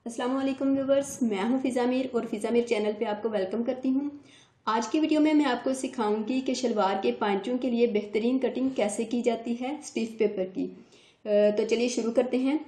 अस्सलाम वालेकुम व्यूवर्स, मैं हूं फ़िज़ा मीर और फ़िज़ा मीर चैनल पे आपको वेलकम करती हूं। आज की वीडियो में मैं आपको सिखाऊंगी कि शलवार के पांचों के लिए बेहतरीन कटिंग कैसे की जाती है स्टिफ पेपर की। तो चलिए शुरू करते हैं।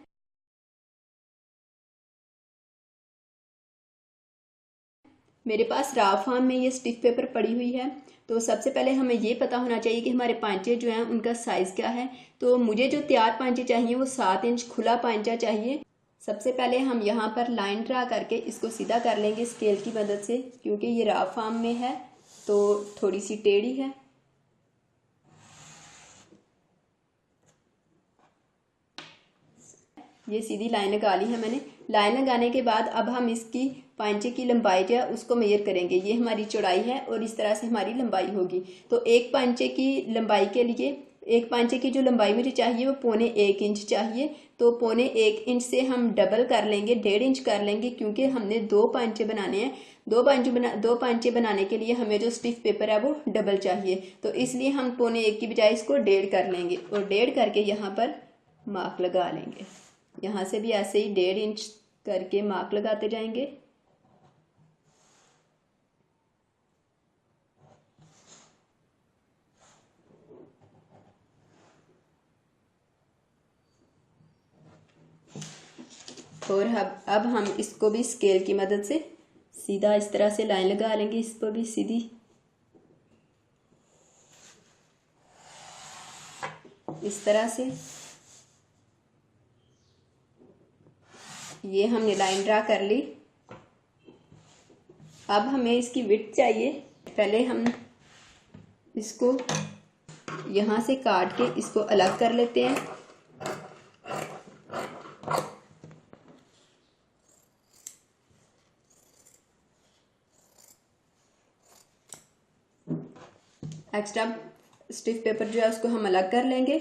मेरे पास रा फॉर्म में ये स्टिफ पेपर पड़ी हुई है। तो सबसे पहले हमें ये पता होना चाहिए कि हमारे पांचे जो हैं उनका साइज़ क्या है। तो मुझे जो तैयार पांचे चाहिए वो 7 इंच खुला पांचा चाहिए। सबसे पहले हम यहाँ पर लाइन ड्रा करके इसको सीधा कर लेंगे स्केल की मदद से, क्योंकि ये रा फॉर्म में है तो थोड़ी सी टेढ़ी है। ये सीधी लाइन लगा ली है मैंने। लाइन लगाने के बाद अब हम इसकी पांचे की लंबाई जो है उसको मेजर करेंगे। ये हमारी चौड़ाई है और इस तरह से हमारी लंबाई होगी। तो एक पांचे की लंबाई के लिए, एक पांचे की जो लंबाई मुझे चाहिए वो 1.25 इंच चाहिए। तो 1.25 इंच से हम डबल कर लेंगे, 1.5 इंच कर लेंगे, क्योंकि हमने दो पांचे बनाने हैं। दो पांचे बनाने के लिए हमें जो स्टिफ पेपर है वो डबल चाहिए। तो इसलिए हम 1.25 की बजाय इसको 1.5 कर लेंगे और 1.5 करके यहाँ पर मार्क लगा लेंगे। यहाँ से भी ऐसे ही 1.5 इंच करके मार्क लगाते जाएंगे। और अब हम इसको भी स्केल की मदद से सीधा इस तरह से लाइन लगा लेंगे। इस पर भी सीधी इस तरह से ये हमने लाइन ड्रा कर ली। अब हमें इसकी विड्थ चाहिए। पहले हम इसको यहाँ से काट के इसको अलग कर लेते हैं। एक्स्ट्रा स्टिफ पेपर जो है उसको हम अलग कर लेंगे।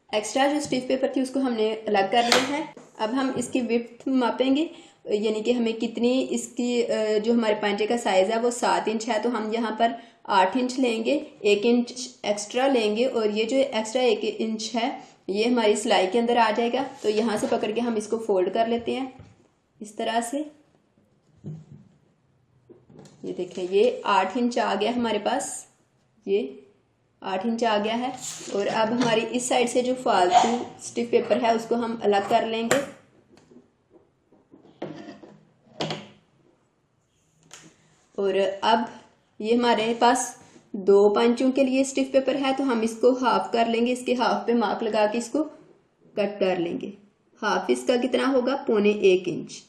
एक्स्ट्रा जो स्टिफ पेपर थी उसको हमने अलग कर लिया है। अब हम इसकी विड्थ मापेंगे, यानी कि हमें कितनी इसकी जो हमारे पांचे का साइज़ है वो 7 इंच है, तो हम यहाँ पर 8 इंच लेंगे, 1 इंच एक्स्ट्रा लेंगे और ये जो एक्स्ट्रा 1 इंच है ये हमारी सिलाई के अंदर आ जाएगा। तो यहाँ से पकड़ के हम इसको फोल्ड कर लेते हैं इस तरह से। ये देखें, ये 8 इंच आ गया हमारे पास, ये 8 इंच आ गया है। और अब हमारी इस साइड से जो फालतू स्टिफ पेपर है उसको हम अलग कर लेंगे। और अब ये हमारे पास दो पांचों के लिए स्टिफ पेपर है, तो हम इसको हाफ कर लेंगे। इसके हाफ पे मार्क लगा के इसको कट कर लेंगे। हाफ इसका कितना होगा? 1.25 इंच।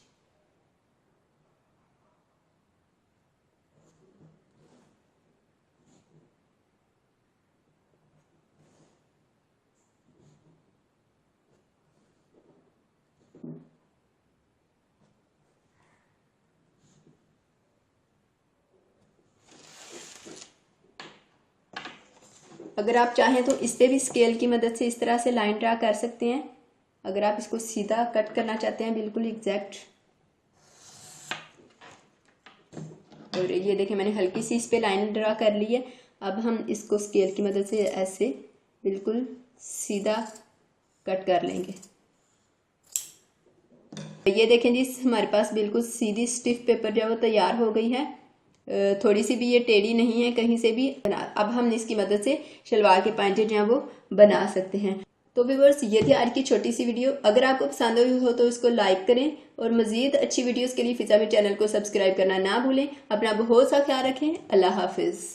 अगर आप चाहें तो इस पे भी स्केल की मदद से इस तरह से लाइन ड्रा कर सकते हैं, अगर आप इसको सीधा कट करना चाहते हैं बिल्कुल एग्जैक्ट। और ये देखें, मैंने हल्की सी इस पे लाइन ड्रा कर ली है। अब हम इसको स्केल की मदद से ऐसे बिल्कुल सीधा कट कर लेंगे। ये देखें जी, हमारे पास बिल्कुल सीधी स्टिफ पेपर जो है वो तैयार हो गई है। थोड़ी सी भी ये टेढ़ी नहीं है कहीं से भी। अब हम इसकी मदद से शलवार के पांचे जो हैं वो बना सकते हैं। तो व्यूअर्स, ये थी आज की छोटी सी वीडियो। अगर आपको पसंद हुई हो तो इसको लाइक करें और मजीद अच्छी वीडियोस के लिए फ़िज़ा मीर चैनल को सब्सक्राइब करना ना भूलें। अपना बहुत सा ख्याल रखें। अल्लाह हाफिज़।